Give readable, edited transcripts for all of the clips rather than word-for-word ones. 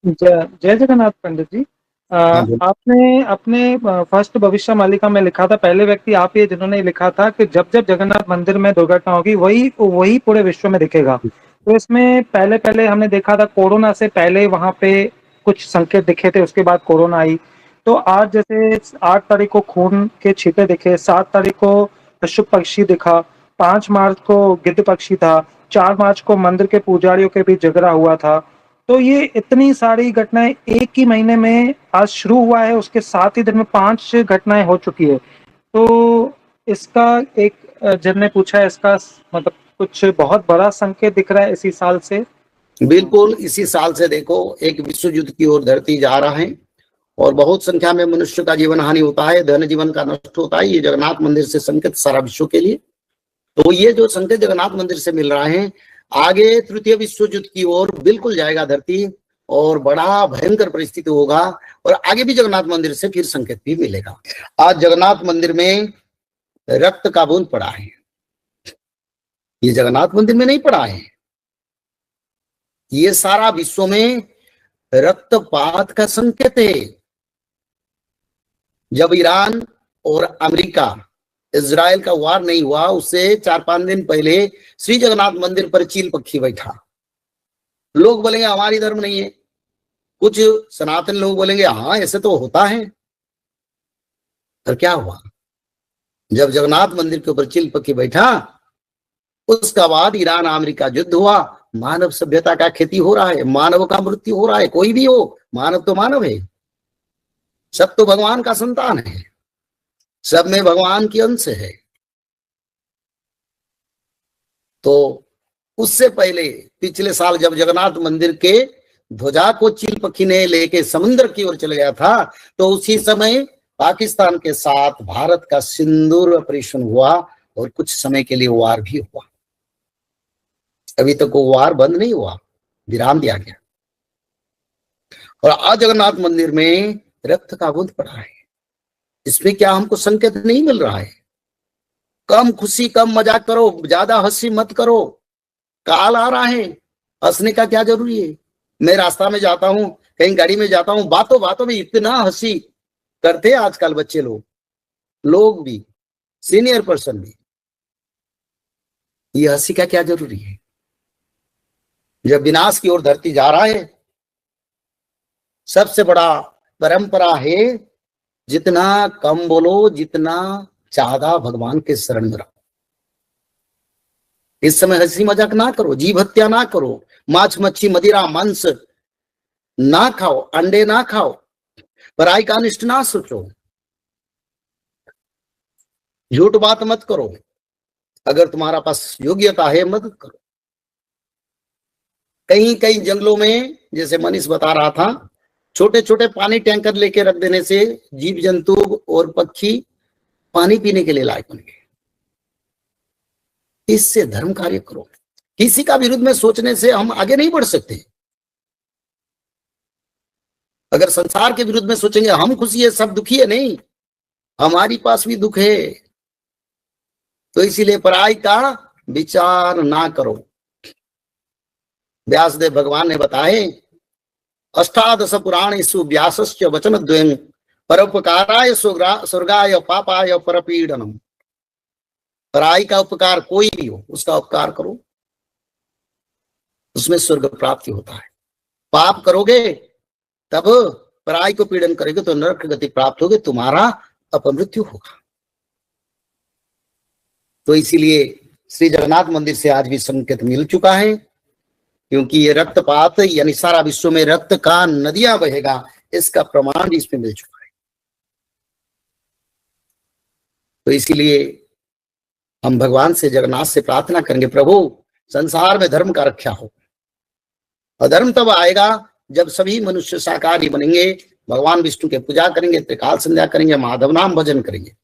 जय जय जगन्नाथ पंडित जी। हाँ बोल। आपने अपने फर्स्ट भविष्य मालिका में लिखा था, पहले व्यक्ति आप ही हैं जिन्होंने लिखा था कि जब जब जगन्नाथ मंदिर में दुर्घटना होगी वही वही पूरे विश्व में दिखेगा। तो इसमें पहले पहले हमने देखा था, कोरोना से पहले वहां पे कुछ संकेत दिखे थे, उसके बाद कोरोना आई। तो आज जैसे 8 तारीख को खून के छींटे दिखे, 7 तारीख को पशु पक्षी दिखा, 5 मार्च को गिद्ध पक्षी था, 4 मार्च को मंदिर के पुजारियों के बीच झगड़ा हुआ था। तो ये इतनी सारी घटनाएं एक ही महीने में आज शुरू हुआ है, उसके साथ ही दिन में 5 घटनाएं हो चुकी है। तो इसका एक जन ने पूछा है, इसका मतलब कुछ बहुत बड़ा संकेत दिख रहा है इसी साल से। बिल्कुल इसी साल से देखो एक विश्व युद्ध की ओर धरती जा रहा है और बहुत संख्या में मनुष्य का जीवन हानि होता है, धन जीवन का नष्ट होता है। ये जगन्नाथ मंदिर से संकेत सारा विश्व के लिए। तो ये जो संकेत जगन्नाथ मंदिर से मिल रहा है, आगे तृतीय विश्व युद्ध की ओर बिल्कुल जाएगा धरती और बड़ा भयंकर परिस्थिति होगा। और आगे भी जगन्नाथ मंदिर से फिर संकेत भी मिलेगा। आज जगन्नाथ मंदिर में रक्त का बूंद पड़ा है, ये जगन्नाथ मंदिर में नहीं पड़ा है, ये सारा विश्व में रक्तपात का संकेत है। जब ईरान और अमेरिका इजराइल का वार नहीं हुआ, उससे 4-5 दिन पहले श्री जगन्नाथ मंदिर पर चील पक्षी बैठा। लोग बोलेंगे हमारी धर्म नहीं है, कुछ सनातन लोग बोलेंगे हाँ ऐसे तो होता है। तो क्या हुआ, जब जगन्नाथ मंदिर के ऊपर चील पक्षी बैठा, उसका बाद ईरान अमेरिका युद्ध हुआ। मानव सभ्यता का खेती हो रहा है, मानव का मृत्यु हो रहा है। कोई भी हो, मानव तो मानव है, सब तो भगवान का संतान है, सब में भगवान की अंश है। तो उससे पहले पिछले साल जब जगन्नाथ मंदिर के ध्वजा को चील पक्षी ने लेके समुद्र की ओर चले गया था, तो उसी समय पाकिस्तान के साथ भारत का सिंदूर ऑपरेशन हुआ और कुछ समय के लिए वार भी हुआ। अभी तक वो वार बंद नहीं हुआ, विराम दिया गया। और आज जगन्नाथ मंदिर में रक्त का बूंद पड़ा है। इसमें क्या हमको संकेत नहीं मिल रहा है? कम खुशी कम मजाक करो, ज्यादा हंसी मत करो, काल आ रहा है। हंसने का क्या जरूरी है? मैं रास्ता में जाता हूं, कहीं गाड़ी में जाता हूं, बातों बातों में इतना हंसी करते हैं आजकल बच्चे लोग भी, सीनियर पर्सन भी। ये हंसी का क्या जरूरी है जब विनाश की ओर धरती जा रहा है? सबसे बड़ा परंपरा है, जितना कम बोलो, जितना ज्यादा भगवान के शरण में रहो। इस समय हंसी मजाक ना करो, जीव हत्या ना करो, मांस मच्छी मदिरा मांस ना खाओ, अंडे ना खाओ, पराई का अनिष्ट ना सोचो, झूठ बात मत करो। अगर तुम्हारा पास योग्यता है मदद करो। कहीं कहीं जंगलों में, जैसे मनीष बता रहा था, छोटे छोटे पानी टैंकर लेके रख देने से जीव जंतु और पक्षी पानी पीने के लिए लायक बन गए। इससे धर्म कार्य करो। किसी का विरुद्ध में सोचने से हम आगे नहीं बढ़ सकते। अगर संसार के विरुद्ध में सोचेंगे हम खुशी है सब दुखी है, नहीं, हमारी पास भी दुख है। तो इसीलिए पराई का विचार ना करो। व्यासदेव भगवान ने बताए, अष्टादश पुराणेषु व्यासस्य वचन द्वयं परोपकाराय स्वर्गाय पापाय परपीडनम। पराई का उपकार कोई भी हो, उसका उपकार करो, उसमें स्वर्ग प्राप्ति होता है। पाप करोगे तब पराई को पीड़न करोगे तो नरक गति प्राप्त होगी, तुम्हारा अपमृत्यु होगा। तो इसीलिए श्री जगन्नाथ मंदिर से आज भी संकेत मिल चुका है, क्योंकि ये रक्तपात यानी सारा विश्व में रक्त का नदियां बहेगा, इसका प्रमाण भी इसमें मिल चुका है। तो इसीलिए हम भगवान से, जगन्नाथ से प्रार्थना करेंगे, प्रभु संसार में धर्म का रक्षा हो। अधर्म तब आएगा जब सभी मनुष्य शाकाहारी बनेंगे, भगवान विष्णु के पूजा करेंगे, त्रिकाल संध्या करेंगे, माधव नाम भजन करेंगे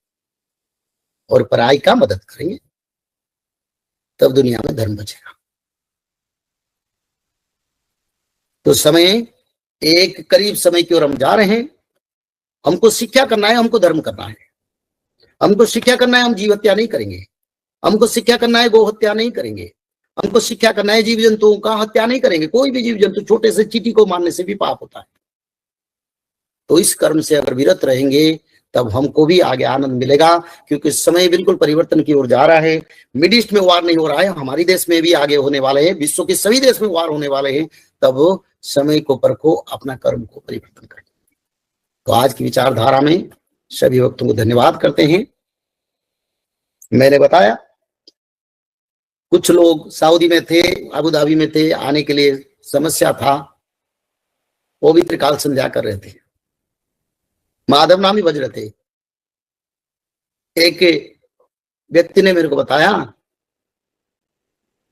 और पराई का मदद करेंगे, तब दुनिया में धर्म बचेगा। तो समय एक करीब समय की ओर हम जा रहे हैं। हमको शिक्षा करना है, हमको धर्म करना है। हमको शिक्षा करना है, हम जीव हत्या नहीं करेंगे। हमको शिक्षा करना है, गो हत्या नहीं करेंगे। हमको शिक्षा करना है जीव जंतुओं का हत्या नहीं करेंगे। कोई भी जीव जंतु, छोटे से चींटी को मारने से भी पाप होता है। तो इस कर्म से अगर विरत रहेंगे तब हमको भी आगे आनंद मिलेगा, क्योंकि समय बिल्कुल परिवर्तन की ओर जा रहा है। मिडिल ईस्ट में वार नहीं हो रहा है, हमारे देश में भी आगे होने वाले हैं, विश्व के सभी देश में वार होने वाले हैं। तब समय को परखो, अपना कर्म को परिवर्तन करो। तो आज की विचारधारा में सभी भक्तों को धन्यवाद करते हैं। मैंने बताया कुछ लोग सऊदी में थे, अबू धाबी में थे, आने के लिए समस्या था, वो भी त्रिकाल संध्या कर रहे थे, माधव नाम ही बज रहे थे। एक व्यक्ति ने मेरे को बताया,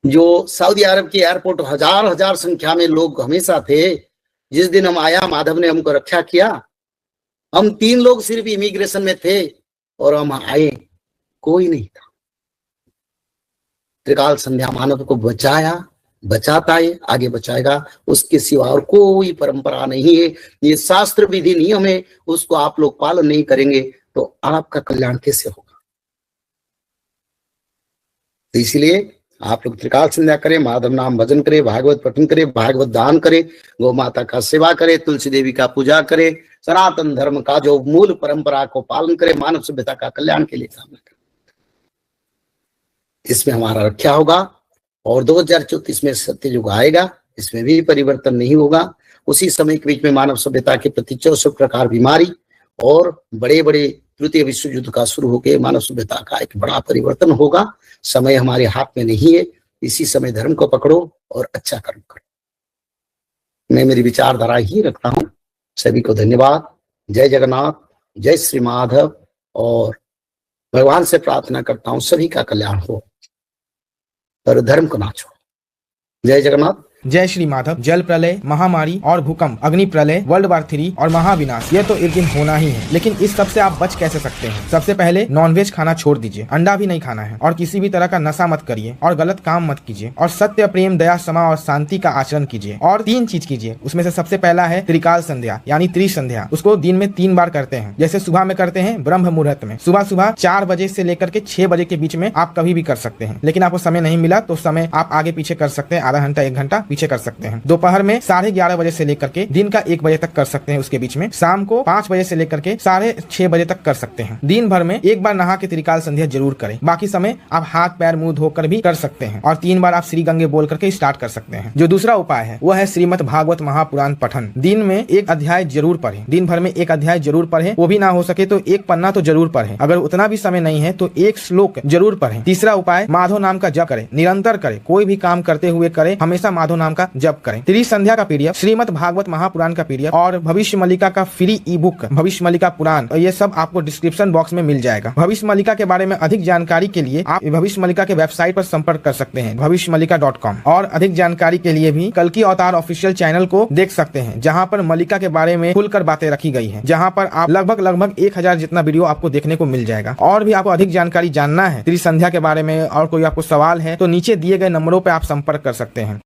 जो सऊदी अरब के एयरपोर्ट हजार हजार संख्या में लोग हमेशा थे, जिस दिन हम आया माधव ने हमको रक्षा किया। हम 3 लोग सिर्फ इमिग्रेशन में थे और हम आए, कोई नहीं था। त्रिकाल संध्या मानव को बचाया, बचाता है, आगे बचाएगा, उसके सिवा और कोई परंपरा नहीं है। ये शास्त्र विधि नियम है, उसको आप लोग पालन नहीं करेंगे तो आपका कल्याण कैसे होगा। तो इसलिए आप लोग त्रिकाल संध्या करें, माधव नाम भजन करें, भागवत पठन करें, भागवत दान करें, गौ माता का सेवा करें, तुलसी देवी का पूजा करें, सनातन धर्म का जो मूल परंपरा को पालन करें, मानव सभ्यता का कल्याण के लिए काम करें। इसमें हमारा रक्षा होगा और 2034 में सत्ययुग आएगा, इसमें भी परिवर्तन नहीं होगा। उसी समय के बीच में मानव सभ्यता के प्रति 64 प्रकार बीमारी और बड़े बड़े तृतीय विश्व युद्ध का शुरू होकर मानव सभ्यता का एक बड़ा परिवर्तन होगा। समय हमारे हाथ में नहीं है, इसी समय धर्म को पकड़ो और अच्छा कर्म करो। मैं मेरी विचारधारा ही रखता हूं। सभी को धन्यवाद। जय जगन्नाथ, जय श्री माधव। और भगवान से प्रार्थना करता हूं सभी का कल्याण हो और धर्म को ना छोड़ो। जय जगन्नाथ, जय श्री माधव। जल प्रलय, महामारी और भूकंप, अग्नि प्रलय, वर्ल्ड वार 3 और महाविनाश, ये तो एक दिन होना ही है। लेकिन इस सब से आप बच कैसे सकते हैं? सबसे पहले नॉनवेज खाना छोड़ दीजिए, अंडा भी नहीं खाना है, और किसी भी तरह का नशा मत करिए और गलत काम मत कीजिए, और सत्य, प्रेम, दया, क्षमा और शांति का आचरण कीजिए। और 3 चीज कीजिए, उसमें से सबसे पहला है त्रिकाल संध्या यानी त्रिसंध्या। उसको दिन में 3 बार करते हैं। जैसे सुबह में करते हैं ब्रह्म मुहूर्त में, सुबह 4 बजे से लेकर के 6 बजे के बीच में आप कभी भी कर सकते हैं। लेकिन आपको समय नहीं मिला तो समय आप आगे पीछे कर सकते हैं, आधा घंटा 1 घंटा पीछे कर सकते हैं। दोपहर में 11:30 बजे से लेकर के दिन का 1 बजे तक कर सकते हैं, उसके बीच में शाम को 5 बजे से लेकर के 6:30 बजे तक कर सकते हैं। दिन भर में 1 बार नहा के त्रिकाल संध्या जरूर करें। बाकी समय आप हाथ पैर मुंह धोकर भी कर सकते हैं, और 3 बार आप श्री गंगे बोल करके स्टार्ट कर सकते हैं। जो दूसरा उपाय है वो है श्रीमद् भागवत महापुराण पठन। दिन में 1 अध्याय जरूर पढ़ें, दिन भर में 1 अध्याय जरूर पढ़ें। वो भी ना हो सके तो 1 पन्ना तो जरूर पढ़ें। अगर उतना भी समय नहीं है तो 1 श्लोक जरूर पढ़ें। तीसरा उपाय, माधव नाम का जप करें, निरंतर करें, कोई भी काम करते हुए करें, हमेशा माधव नाम का जप करें। त्रिसंध्या का पीडीएफ, श्रीमद् भागवत महापुराण का पीडीएफ और भविष्य मल्लिका का फ्री ई बुक भविष्य मल्लिका पुराण, ये सब आपको डिस्क्रिप्शन बॉक्स में मिल जाएगा। भविष्य मल्लिका के बारे में अधिक जानकारी के लिए आप भविष्य मल्लिका के वेबसाइट पर संपर्क कर सकते हैं, bhavishyamalika.com। और अधिक जानकारी के लिए भी कल्कि अवतार ऑफिशियल चैनल को देख सकते हैं, जहां पर मल्लिका के बारे में खुलकर बातें रखी गई है, जहां पर आप लगभग 1000 जितना वीडियो आपको देखने को मिल जाएगा। और भी आपको अधिक जानकारी जानना है त्रिसंध्या के बारे में और कोई आपको सवाल है तो नीचे दिए गए नंबरों पर आप संपर्क कर सकते हैं।